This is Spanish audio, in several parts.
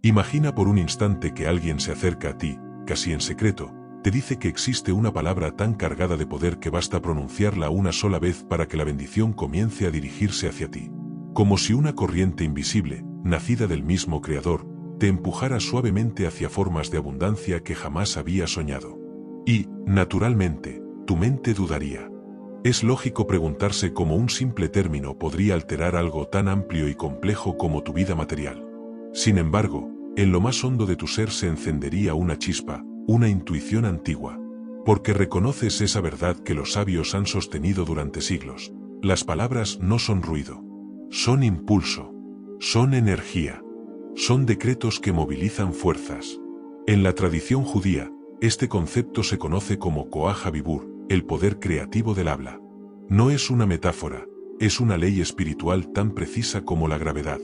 Imagina por un instante que alguien se acerca a ti, casi en secreto, te dice que existe una palabra tan cargada de poder que basta pronunciarla una sola vez para que la bendición comience a dirigirse hacia ti. Como si una corriente invisible, nacida del mismo Creador, te empujara suavemente hacia formas de abundancia que jamás habías soñado. Y, naturalmente, tu mente dudaría. Es lógico preguntarse cómo un simple término podría alterar algo tan amplio y complejo como tu vida material. Sin embargo, en lo más hondo de tu ser se encendería una chispa, una intuición antigua. Porque reconoces esa verdad que los sabios han sostenido durante siglos. Las palabras no son ruido. Son impulso. Son energía. Son decretos que movilizan fuerzas. En la tradición judía, este concepto se conoce como Koach HaDibur, el poder creativo del habla. No es una metáfora, es una ley espiritual tan precisa como la gravedad.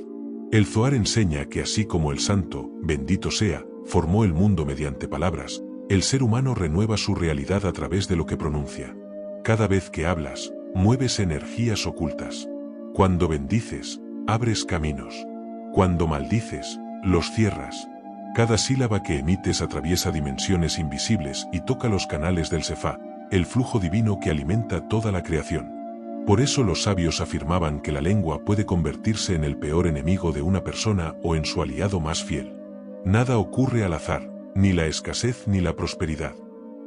El Zohar enseña que así como el Santo, bendito sea, formó el mundo mediante palabras, el ser humano renueva su realidad a través de lo que pronuncia. Cada vez que hablas, mueves energías ocultas. Cuando bendices, abres caminos. Cuando maldices, los cierras. Cada sílaba que emites atraviesa dimensiones invisibles y toca los canales del Sefá, el flujo divino que alimenta toda la creación. Por eso los sabios afirmaban que la lengua puede convertirse en el peor enemigo de una persona o en su aliado más fiel. Nada ocurre al azar, ni la escasez ni la prosperidad.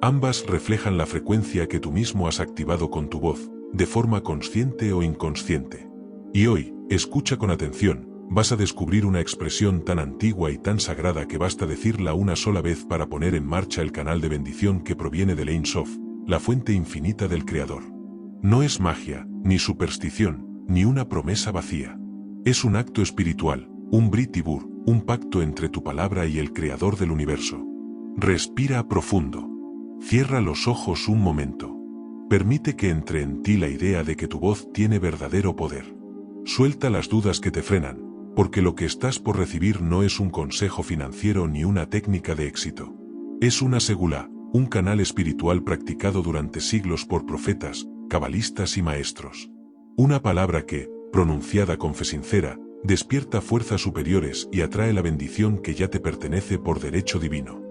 Ambas reflejan la frecuencia que tú mismo has activado con tu voz, de forma consciente o inconsciente. Y hoy, escucha con atención, vas a descubrir una expresión tan antigua y tan sagrada que basta decirla una sola vez para poner en marcha el canal de bendición que proviene del Ein Sof, la fuente infinita del Creador. No es magia, ni superstición, ni una promesa vacía. Es un acto espiritual, un Brit Dibur, un pacto entre tu palabra y el Creador del universo. Respira profundo. Cierra los ojos un momento. Permite que entre en ti la idea de que tu voz tiene verdadero poder. Suelta las dudas que te frenan, porque lo que estás por recibir no es un consejo financiero ni una técnica de éxito. Es una segulá, un canal espiritual practicado durante siglos por profetas, cabalistas y maestros. Una palabra que, pronunciada con fe sincera, despierta fuerzas superiores y atrae la bendición que ya te pertenece por derecho divino.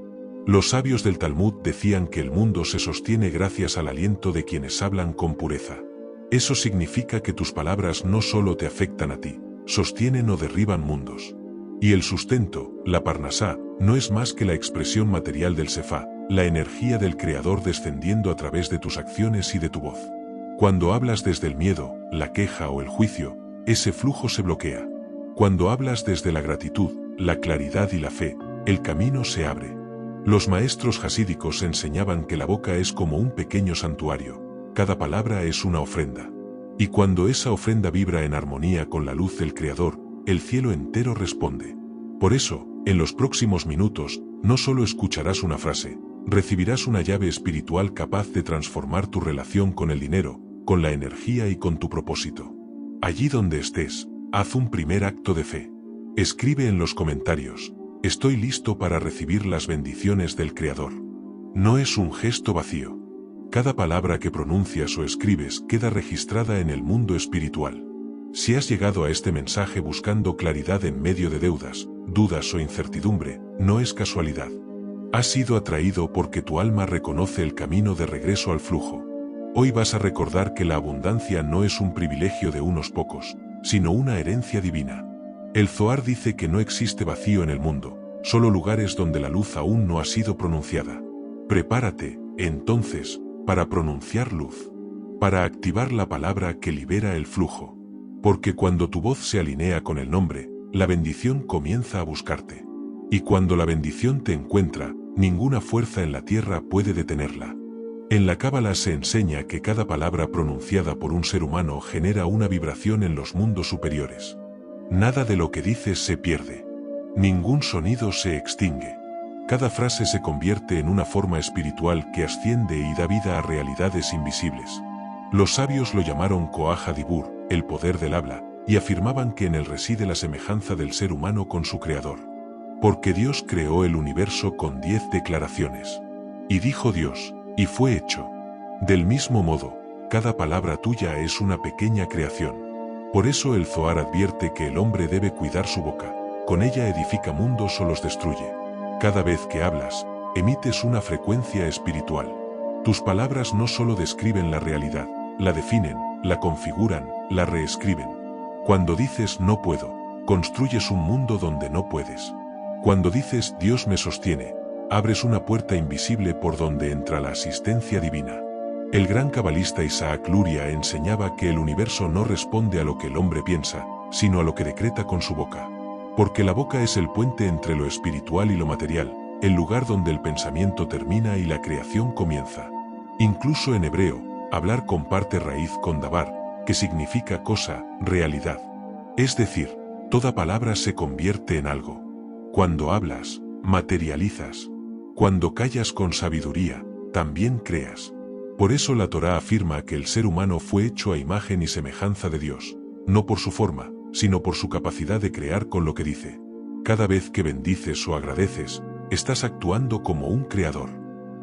Los sabios del Talmud decían que el mundo se sostiene gracias al aliento de quienes hablan con pureza. Eso significa que tus palabras no solo te afectan a ti, sostienen o derriban mundos. Y el sustento, la parnasá, no es más que la expresión material del Sefá, la energía del Creador descendiendo a través de tus acciones y de tu voz. Cuando hablas desde el miedo, la queja o el juicio, ese flujo se bloquea. Cuando hablas desde la gratitud, la claridad y la fe, el camino se abre. Los maestros hasídicos enseñaban que la boca es como un pequeño santuario, cada palabra es una ofrenda. Y cuando esa ofrenda vibra en armonía con la luz del Creador, el cielo entero responde. Por eso, en los próximos minutos, no solo escucharás una frase, recibirás una llave espiritual capaz de transformar tu relación con el dinero, con la energía y con tu propósito. Allí donde estés, haz un primer acto de fe. Escribe en los comentarios, estoy listo para recibir las bendiciones del Creador. No es un gesto vacío. Cada palabra que pronuncias o escribes queda registrada en el mundo espiritual. Si has llegado a este mensaje buscando claridad en medio de deudas, dudas o incertidumbre, no es casualidad. Has sido atraído porque tu alma reconoce el camino de regreso al flujo. Hoy vas a recordar que la abundancia no es un privilegio de unos pocos, sino una herencia divina. El Zohar dice que no existe vacío en el mundo, solo lugares donde la luz aún no ha sido pronunciada. Prepárate, entonces, para pronunciar luz. Para activar la palabra que libera el flujo. Porque cuando tu voz se alinea con el nombre, la bendición comienza a buscarte. Y cuando la bendición te encuentra, ninguna fuerza en la tierra puede detenerla. En la Cábala se enseña que cada palabra pronunciada por un ser humano genera una vibración en los mundos superiores. Nada de lo que dices se pierde. Ningún sonido se extingue. Cada frase se convierte en una forma espiritual que asciende y da vida a realidades invisibles. Los sabios lo llamaron Koach HaDibur, el poder del habla, y afirmaban que en él reside la semejanza del ser humano con su Creador. Porque Dios creó el universo con 10 declaraciones. Y dijo Dios, y fue hecho. Del mismo modo, cada palabra tuya es una pequeña creación. Por eso el Zohar advierte que el hombre debe cuidar su boca. con ella edifica mundos o los destruye. Cada vez que hablas, emites una frecuencia espiritual. Tus palabras no solo describen la realidad, la definen, la configuran, la reescriben. Cuando dices no puedo, construyes un mundo donde no puedes. Cuando dices Dios me sostiene, abres una puerta invisible por donde entra la asistencia divina. El gran cabalista Isaac Luria enseñaba que el universo no responde a lo que el hombre piensa, sino a lo que decreta con su boca. Porque la boca es el puente entre lo espiritual y lo material, el lugar donde el pensamiento termina y la creación comienza. Incluso en hebreo, hablar comparte raíz con dabar, que significa cosa, realidad. Es decir, toda palabra se convierte en algo. Cuando hablas, materializas. Cuando callas con sabiduría, también creas. Por eso la Torá afirma que el ser humano fue hecho a imagen y semejanza de Dios, no por su forma, sino por su capacidad de crear con lo que dice. Cada vez que bendices o agradeces, estás actuando como un creador.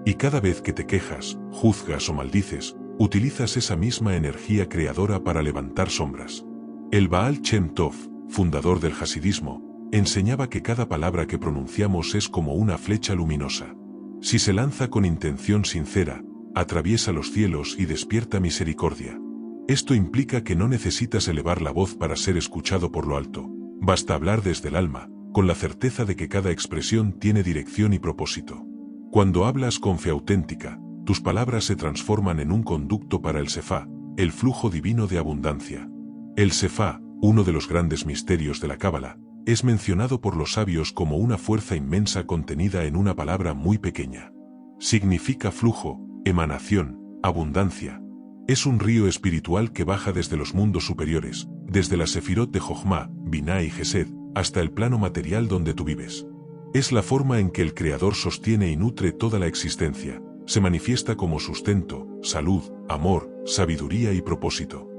Y cada vez que te quejas, juzgas o maldices, utilizas esa misma energía creadora para levantar sombras. El Baal Shem Tov, fundador del hasidismo, enseñaba que cada palabra que pronunciamos es como una flecha luminosa. Si se lanza con intención sincera, atraviesa los cielos y despierta misericordia. Esto implica que no necesitas elevar la voz para ser escuchado por lo alto. Basta hablar desde el alma, con la certeza de que cada expresión tiene dirección y propósito. Cuando hablas con fe auténtica, tus palabras se transforman en un conducto para el Sefá, el flujo divino de abundancia. El Sefá, uno de los grandes misterios de la Cábala, es mencionado por los sabios como una fuerza inmensa contenida en una palabra muy pequeña. Significa flujo, emanación, abundancia. Es un río espiritual que baja desde los mundos superiores, desde la Sefirot de Jochma, Binah y Gesed, hasta el plano material donde tú vives. Es la forma en que el Creador sostiene y nutre toda la existencia, se manifiesta como sustento, salud, amor, sabiduría y propósito.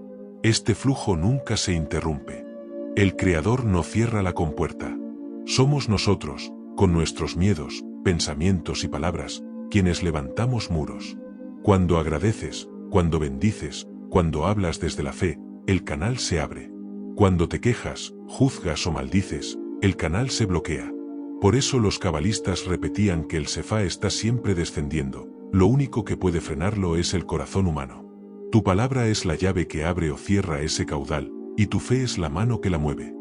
Este flujo nunca se interrumpe. El Creador no cierra la compuerta. Somos nosotros, con nuestros miedos, pensamientos y palabras, quienes levantamos muros. Cuando agradeces, cuando bendices, cuando hablas desde la fe, el canal se abre. Cuando te quejas, juzgas o maldices, el canal se bloquea. Por eso los cabalistas repetían que el Sefá está siempre descendiendo, lo único que puede frenarlo es el corazón humano. Tu palabra es la llave que abre o cierra ese caudal, y tu fe es la mano que la mueve.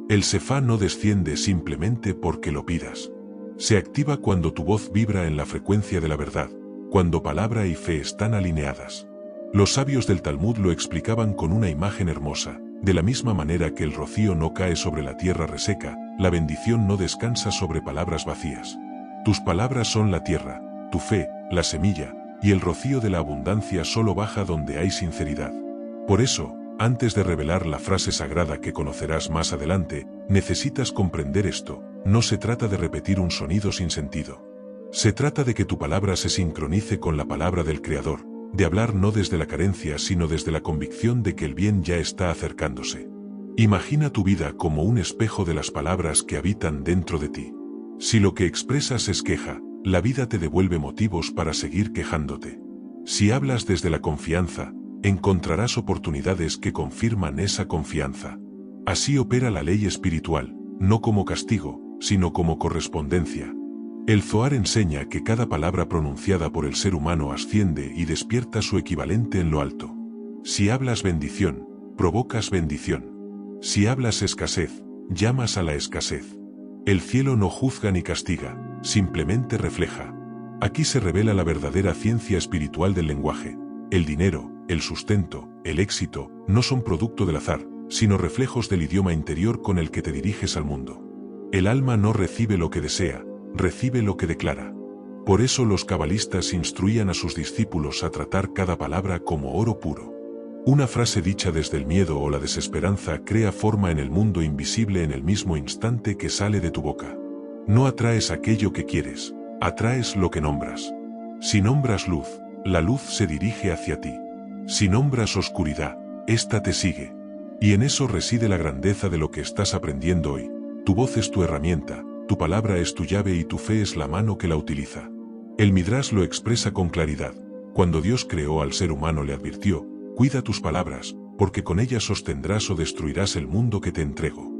El Sefá no desciende simplemente porque lo pidas. Se activa cuando tu voz vibra en la frecuencia de la verdad, cuando palabra y fe están alineadas. Los sabios del Talmud lo explicaban con una imagen hermosa. De la misma manera que el rocío no cae sobre la tierra reseca, la bendición no descansa sobre palabras vacías. Tus palabras son la tierra, tu fe, la semilla, y el rocío de la abundancia solo baja donde hay sinceridad. Por eso, antes de revelar la frase sagrada que conocerás más adelante, necesitas comprender esto. No se trata de repetir un sonido sin sentido. Se trata de que tu palabra se sincronice con la palabra del Creador, de hablar no desde la carencia sino desde la convicción de que el bien ya está acercándose. Imagina tu vida como un espejo de las palabras que habitan dentro de ti. Si lo que expresas es queja, la vida te devuelve motivos para seguir quejándote. Si hablas desde la confianza, encontrarás oportunidades que confirman esa confianza. Así opera la ley espiritual, no como castigo, sino como correspondencia. El Zohar enseña que cada palabra pronunciada por el ser humano asciende y despierta su equivalente en lo alto. Si hablas bendición, provocas bendición. Si hablas escasez, llamas a la escasez. El cielo no juzga ni castiga, simplemente refleja. Aquí se revela la verdadera ciencia espiritual del lenguaje. El dinero, el sustento, el éxito, no son producto del azar, sino reflejos del idioma interior con el que te diriges al mundo. El alma no recibe lo que desea, recibe lo que declara. Por eso los cabalistas instruían a sus discípulos a tratar cada palabra como oro puro. Una frase dicha desde el miedo o la desesperanza crea forma en el mundo invisible en el mismo instante que sale de tu boca. No atraes aquello que quieres, atraes lo que nombras. Si nombras luz, la luz se dirige hacia ti. Si nombras oscuridad, ésta te sigue. Y en eso reside la grandeza de lo que estás aprendiendo hoy. Tu voz es tu herramienta, tu palabra es tu llave y tu fe es la mano que la utiliza. El Midrash lo expresa con claridad. Cuando Dios creó al ser humano le advirtió: cuida tus palabras, porque con ellas sostendrás o destruirás el mundo que te entrego.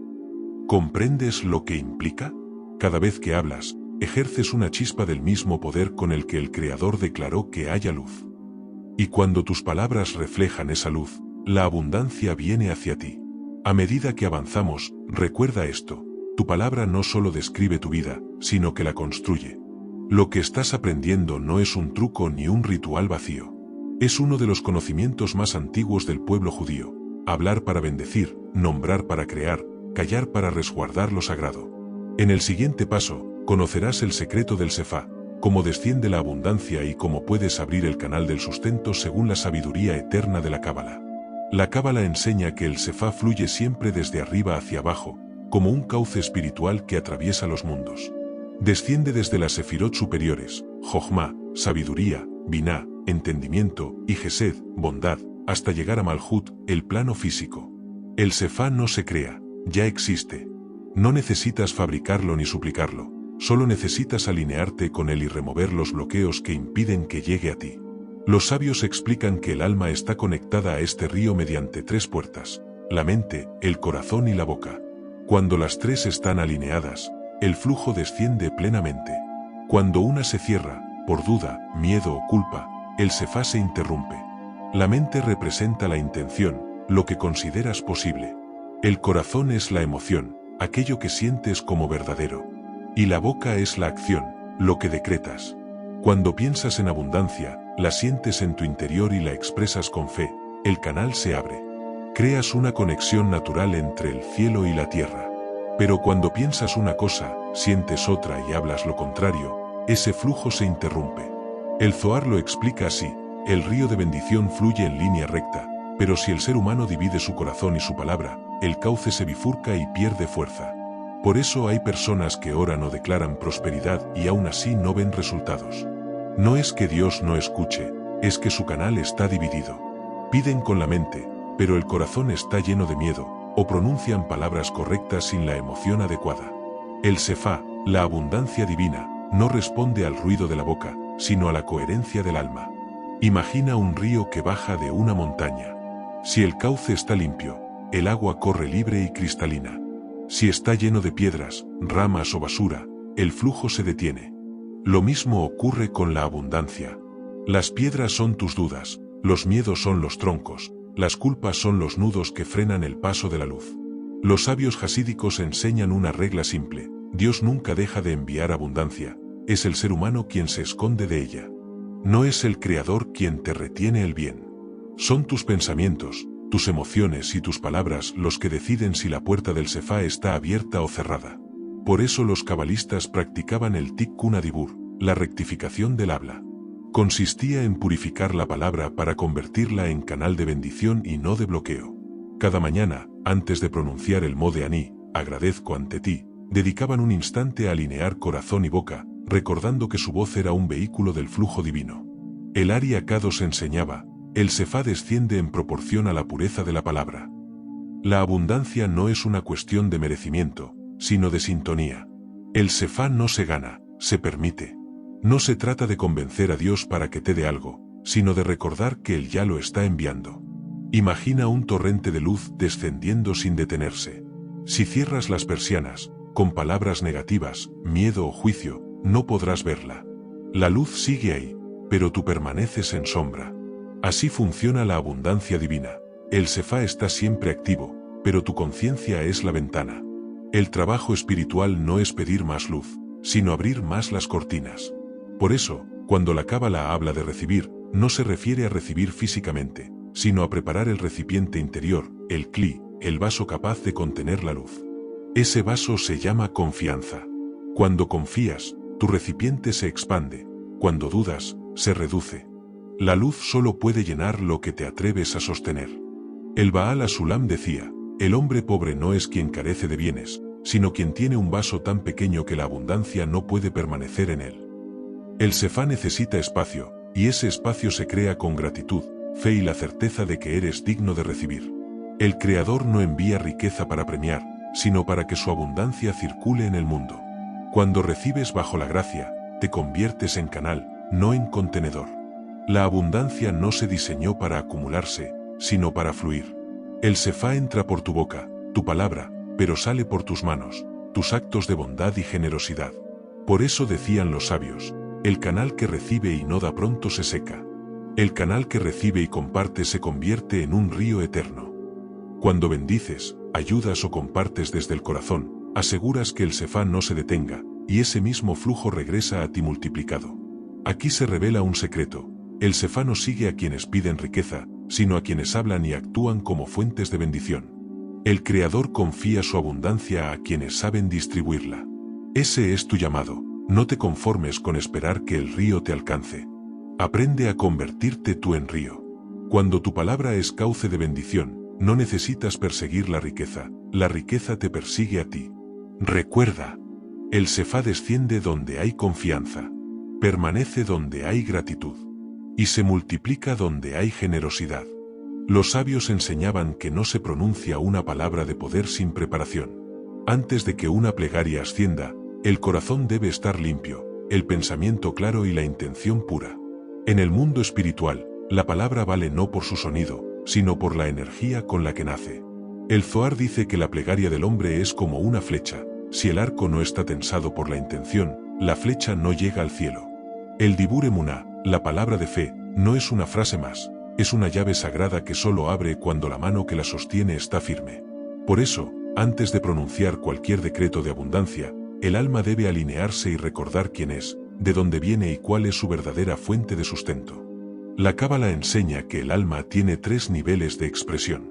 ¿Comprendes lo que implica? Cada vez que hablas, ejerces una chispa del mismo poder con el que el Creador declaró que haya luz. Y cuando tus palabras reflejan esa luz, la abundancia viene hacia ti. A medida que avanzamos, recuerda esto: tu palabra no solo describe tu vida, sino que la construye. Lo que estás aprendiendo no es un truco ni un ritual vacío. Es uno de los conocimientos más antiguos del pueblo judío: hablar para bendecir, nombrar para crear, callar para resguardar lo sagrado. En el siguiente paso, conocerás el secreto del Sefá, cómo desciende la abundancia y cómo puedes abrir el canal del sustento según la sabiduría eterna de la Cábala. La Cábala enseña que el Sefá fluye siempre desde arriba hacia abajo, como un cauce espiritual que atraviesa los mundos. Desciende desde las sefirot superiores, Jochma, sabiduría, Biná, entendimiento, y Gesed, bondad, hasta llegar a Malhut, el plano físico. El Sefá no se crea, ya existe. No necesitas fabricarlo ni suplicarlo, solo necesitas alinearte con él y remover los bloqueos que impiden que llegue a ti. Los sabios explican que el alma está conectada a este río mediante 3 puertas: la mente, el corazón y la boca. Cuando las 3 están alineadas, el flujo desciende plenamente. Cuando una se cierra, por duda, miedo o culpa, el Sefá se interrumpe. La mente representa la intención, lo que consideras posible. El corazón es la emoción, aquello que sientes como verdadero. Y la boca es la acción, lo que decretas. Cuando piensas en abundancia, la sientes en tu interior y la expresas con fe, el canal se abre. Creas una conexión natural entre el cielo y la tierra. Pero cuando piensas una cosa, sientes otra y hablas lo contrario, ese flujo se interrumpe. El Zohar lo explica así: el río de bendición fluye en línea recta, pero si el ser humano divide su corazón y su palabra, el cauce se bifurca y pierde fuerza. Por eso hay personas que oran o declaran prosperidad y aún así no ven resultados. No es que Dios no escuche, es que su canal está dividido. Piden con la mente, pero el corazón está lleno de miedo, o pronuncian palabras correctas sin la emoción adecuada. El Sefá, la abundancia divina, no responde al ruido de la boca, sino a la coherencia del alma. Imagina un río que baja de una montaña. Si el cauce está limpio, el agua corre libre y cristalina. Si está lleno de piedras, ramas o basura, el flujo se detiene. Lo mismo ocurre con la abundancia. Las piedras son tus dudas, los miedos son los troncos, las culpas son los nudos que frenan el paso de la luz. Los sabios jasídicos enseñan una regla simple: Dios nunca deja de enviar abundancia, es el ser humano quien se esconde de ella. No es el Creador quien te retiene el bien. Son tus pensamientos, tus emociones y tus palabras los que deciden si la puerta del Sefá está abierta o cerrada. Por eso los cabalistas practicaban el Tikkun Adibur, la rectificación del habla. Consistía en purificar la palabra para convertirla en canal de bendición y no de bloqueo. Cada mañana, antes de pronunciar el Mode Ani, agradezco ante ti, dedicaban un instante a alinear corazón y boca, recordando que su voz era un vehículo del flujo divino. El Ari Akados enseñaba: el Sefá desciende en proporción a la pureza de la palabra. La abundancia no es una cuestión de merecimiento, sino de sintonía. El Sefá no se gana, se permite. No se trata de convencer a Dios para que te dé algo, sino de recordar que Él ya lo está enviando. Imagina un torrente de luz descendiendo sin detenerse. Si cierras las persianas, con palabras negativas, miedo o juicio, no podrás verla. La luz sigue ahí, pero tú permaneces en sombra. Así funciona la abundancia divina. El Sefá está siempre activo, pero tu conciencia es la ventana. El trabajo espiritual no es pedir más luz, sino abrir más las cortinas. Por eso, cuando la Cábala habla de recibir, no se refiere a recibir físicamente, sino a preparar el recipiente interior, el cli, el vaso capaz de contener la luz. Ese vaso se llama confianza. Cuando confías, tu recipiente se expande. Cuando dudas, se reduce. La luz solo puede llenar lo que te atreves a sostener. El Baal Asulam decía: el hombre pobre no es quien carece de bienes, sino quien tiene un vaso tan pequeño que la abundancia no puede permanecer en él. El Sefá necesita espacio, y ese espacio se crea con gratitud, fe y la certeza de que eres digno de recibir. El Creador no envía riqueza para premiar, sino para que su abundancia circule en el mundo. Cuando recibes bajo la gracia, te conviertes en canal, no en contenedor. La abundancia no se diseñó para acumularse, sino para fluir. El Sefá entra por tu boca, tu palabra, pero sale por tus manos, tus actos de bondad y generosidad. Por eso decían los sabios, el canal que recibe y no da pronto se seca. El canal que recibe y comparte se convierte en un río eterno. Cuando bendices, ayudas o compartes desde el corazón, aseguras que el sefá no se detenga, y ese mismo flujo regresa a ti multiplicado. Aquí se revela un secreto: el sefá no sigue a quienes piden riqueza, sino a quienes hablan y actúan como fuentes de bendición. El Creador confía su abundancia a quienes saben distribuirla. Ese es tu llamado, no te conformes con esperar que el río te alcance. Aprende a convertirte tú en río. Cuando tu palabra es cauce de bendición, no necesitas perseguir la riqueza te persigue a ti. Recuerda, el sefá desciende donde hay confianza, permanece donde hay gratitud, y se multiplica donde hay generosidad. Los sabios enseñaban que no se pronuncia una palabra de poder sin preparación. Antes de que una plegaria ascienda, el corazón debe estar limpio, el pensamiento claro y la intención pura. En el mundo espiritual, la palabra vale no por su sonido, sino por la energía con la que nace. El Zohar dice que la plegaria del hombre es como una flecha: si el arco no está tensado por la intención, la flecha no llega al cielo. El Dibur Emuná, la palabra de fe, no es una frase más, es una llave sagrada que solo abre cuando la mano que la sostiene está firme. Por eso, antes de pronunciar cualquier decreto de abundancia, el alma debe alinearse y recordar quién es, de dónde viene y cuál es su verdadera fuente de sustento. La Cábala enseña que el alma tiene 3 niveles de expresión.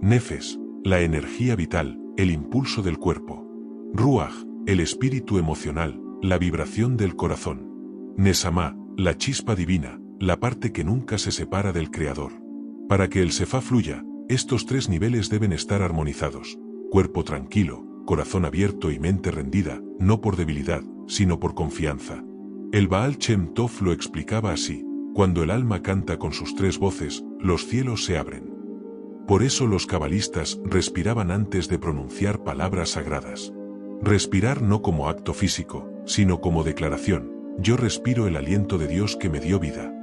Nefes, la energía vital, el impulso del cuerpo. Ruach, el espíritu emocional, la vibración del corazón. Nesamá, la chispa divina, la parte que nunca se separa del Creador. Para que el sefá fluya, estos 3 niveles deben estar armonizados: cuerpo tranquilo, corazón abierto y mente rendida, no por debilidad, sino por confianza. El Baal Shem Tov lo explicaba así: cuando el alma canta con sus 3 voces, los cielos se abren. Por eso los cabalistas respiraban antes de pronunciar palabras sagradas. Respirar no como acto físico, sino como declaración: yo respiro el aliento de Dios que me dio vida.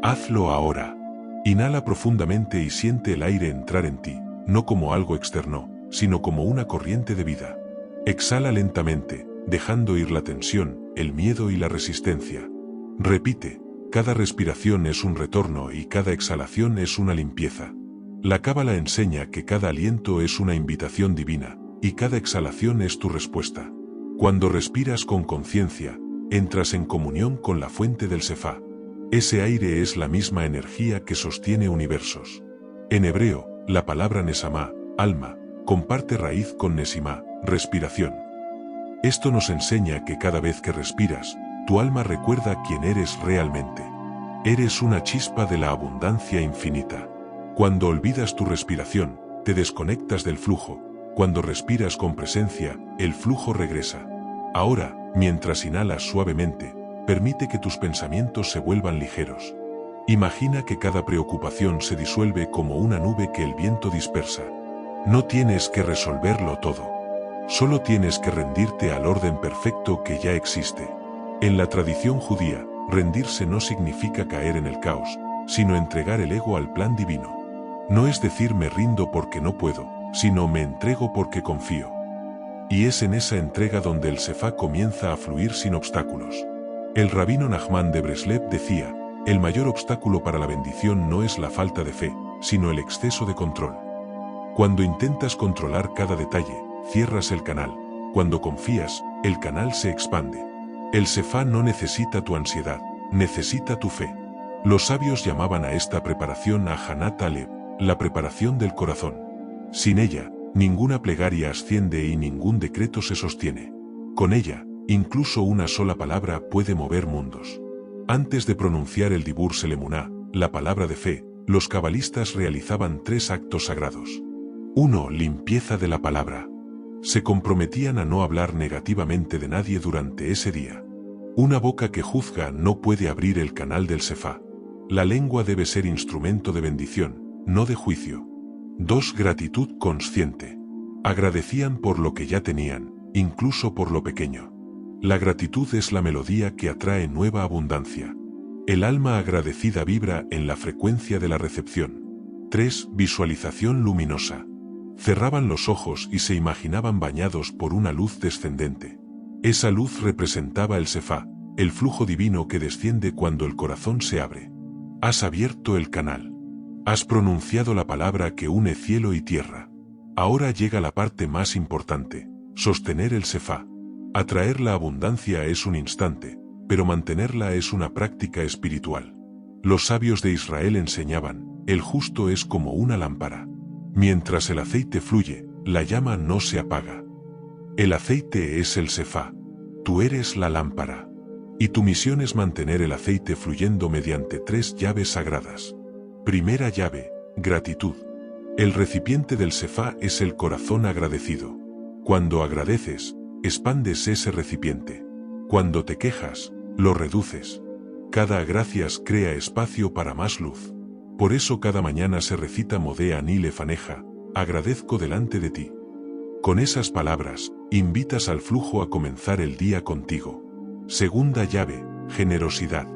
Hazlo ahora. Inhala profundamente y siente el aire entrar en ti, no como algo externo, sino como una corriente de vida. Exhala lentamente, dejando ir la tensión, el miedo y la resistencia. Repite: cada respiración es un retorno y cada exhalación es una limpieza. La Cábala enseña que cada aliento es una invitación divina, y cada exhalación es tu respuesta. Cuando respiras con conciencia, entras en comunión con la fuente del sefá. Ese aire es la misma energía que sostiene universos. En hebreo, la palabra nesamá, alma, comparte raíz con nesimá, respiración. Esto nos enseña que cada vez que respiras, tu alma recuerda quién eres realmente. Eres una chispa de la abundancia infinita. Cuando olvidas tu respiración, te desconectas del flujo. Cuando respiras con presencia, el flujo regresa. Ahora, mientras inhalas suavemente, permite que tus pensamientos se vuelvan ligeros. Imagina que cada preocupación se disuelve como una nube que el viento dispersa. No tienes que resolverlo todo. Solo tienes que rendirte al orden perfecto que ya existe. En la tradición judía, rendirse no significa caer en el caos, sino entregar el ego al plan divino. No es decir me rindo porque no puedo, sino me entrego porque confío. Y es en esa entrega donde el sefá comienza a fluir sin obstáculos. El rabino Nachman de Breslev decía: el mayor obstáculo para la bendición no es la falta de fe, sino el exceso de control. Cuando intentas controlar cada detalle, cierras el canal. Cuando confías, el canal se expande. El sefá no necesita tu ansiedad, necesita tu fe. Los sabios llamaban a esta preparación a Hanat Alev, la preparación del corazón. Sin ella, ninguna plegaria asciende y ningún decreto se sostiene. Con ella, incluso una sola palabra puede mover mundos. Antes de pronunciar el Dibur Selemuná, la palabra de fe, los cabalistas realizaban 3 actos sagrados. 1. Limpieza de la palabra. Se comprometían a no hablar negativamente de nadie durante ese día. Una boca que juzga no puede abrir el canal del sefá. La lengua debe ser instrumento de bendición, no de juicio. 2. Gratitud consciente. Agradecían por lo que ya tenían, incluso por lo pequeño. La gratitud es la melodía que atrae nueva abundancia. El alma agradecida vibra en la frecuencia de la recepción. 3. Visualización luminosa. Cerraban los ojos y se imaginaban bañados por una luz descendente. Esa luz representaba el Sefá, el flujo divino que desciende cuando el corazón se abre. Has abierto el canal. Has pronunciado la palabra que une cielo y tierra. Ahora llega la parte más importante: sostener el Sefá. Atraer la abundancia es un instante, pero mantenerla es una práctica espiritual. Los sabios de Israel enseñaban: el justo es como una lámpara. Mientras el aceite fluye, la llama no se apaga. El aceite es el Sefá. Tú eres la lámpara. Y tu misión es mantener el aceite fluyendo mediante 3 llaves sagradas. Primera llave: gratitud. El recipiente del Sefá es el corazón agradecido. Cuando agradeces, expandes ese recipiente. Cuando te quejas, lo reduces. Cada gracias crea espacio para más luz. Por eso cada mañana se recita Modé Ani Lefaneja, agradezco delante de ti. Con esas palabras, invitas al flujo a comenzar el día contigo. Segunda llave: generosidad.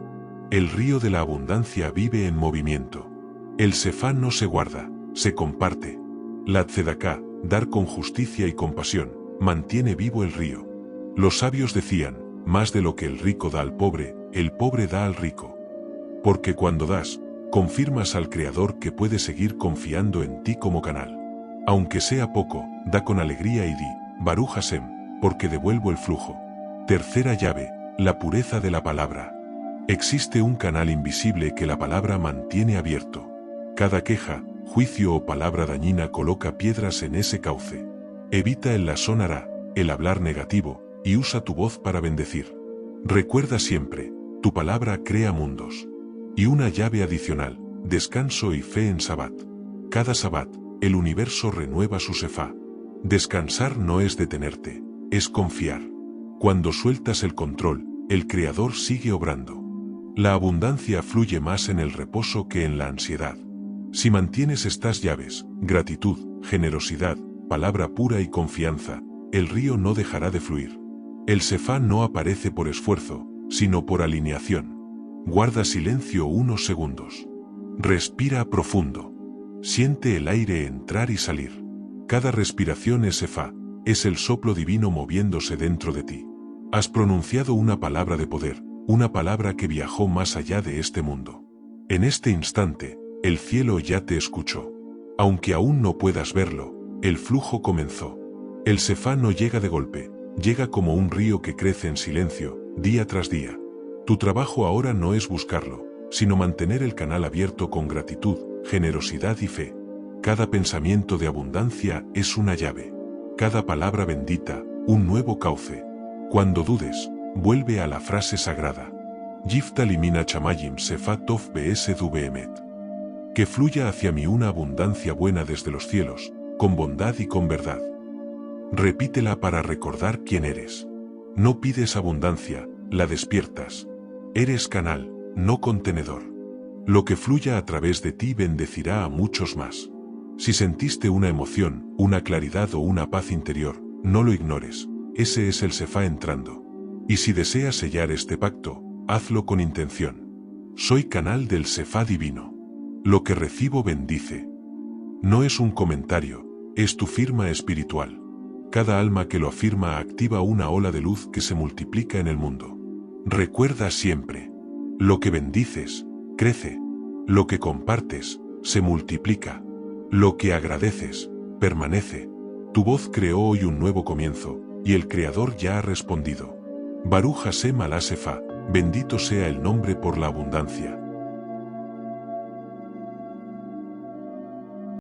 El río de la abundancia vive en movimiento. El Sefá no se guarda, se comparte. La tzedaká, dar con justicia y compasión, mantiene vivo el río. Los sabios decían: más de lo que el rico da al pobre, el pobre da al rico. Porque cuando das, confirmas al Creador que puede seguir confiando en ti como canal. Aunque sea poco, da con alegría y di: Baruch Hashem, porque devuelvo el flujo. Tercera llave: la pureza de la palabra. Existe un canal invisible que la palabra mantiene abierto. Cada queja, juicio o palabra dañina coloca piedras en ese cauce. Evita el lashon hará, el hablar negativo, y usa tu voz para bendecir. Recuerda siempre: tu palabra crea mundos. Y una llave adicional: descanso y fe en Sabbat. Cada Sabbat, el universo renueva su Sefá. Descansar no es detenerte, es confiar. Cuando sueltas el control, el Creador sigue obrando. La abundancia fluye más en el reposo que en la ansiedad. Si mantienes estas llaves: gratitud, generosidad, palabra pura y confianza, el río no dejará de fluir. El Sefá no aparece por esfuerzo, sino por alineación. Guarda silencio unos segundos. Respira profundo. Siente el aire entrar y salir. Cada respiración es Sefá, es el soplo divino moviéndose dentro de ti. Has pronunciado una palabra de poder, una palabra que viajó más allá de este mundo. En este instante, el cielo ya te escuchó. Aunque aún no puedas verlo, el flujo comenzó. El Sefá no llega de golpe, llega como un río que crece en silencio, día tras día. Tu trabajo ahora no es buscarlo, sino mantener el canal abierto con gratitud, generosidad y fe. Cada pensamiento de abundancia es una llave. Cada palabra bendita, un nuevo cauce. Cuando dudes, vuelve a la frase sagrada: Yifta limina chamayim Sefá tov be'esed be'emet. Que fluya hacia mí una abundancia buena desde los cielos, con bondad y con verdad. Repítela para recordar quién eres. No pides abundancia, la despiertas. Eres canal, no contenedor. Lo que fluya a través de ti bendecirá a muchos más. Si sentiste una emoción, una claridad o una paz interior, no lo ignores, ese es el Sefá entrando. Y si deseas sellar este pacto, hazlo con intención. Soy canal del Sefá divino. Lo que recibo bendice. No es un comentario, es tu firma espiritual. Cada alma que lo afirma activa una ola de luz que se multiplica en el mundo. Recuerda siempre: lo que bendices, crece. Lo que compartes, se multiplica. Lo que agradeces, permanece. Tu voz creó hoy un nuevo comienzo, y el Creador ya ha respondido. Baruch Hashem alá Sefá, bendito sea el nombre por la abundancia.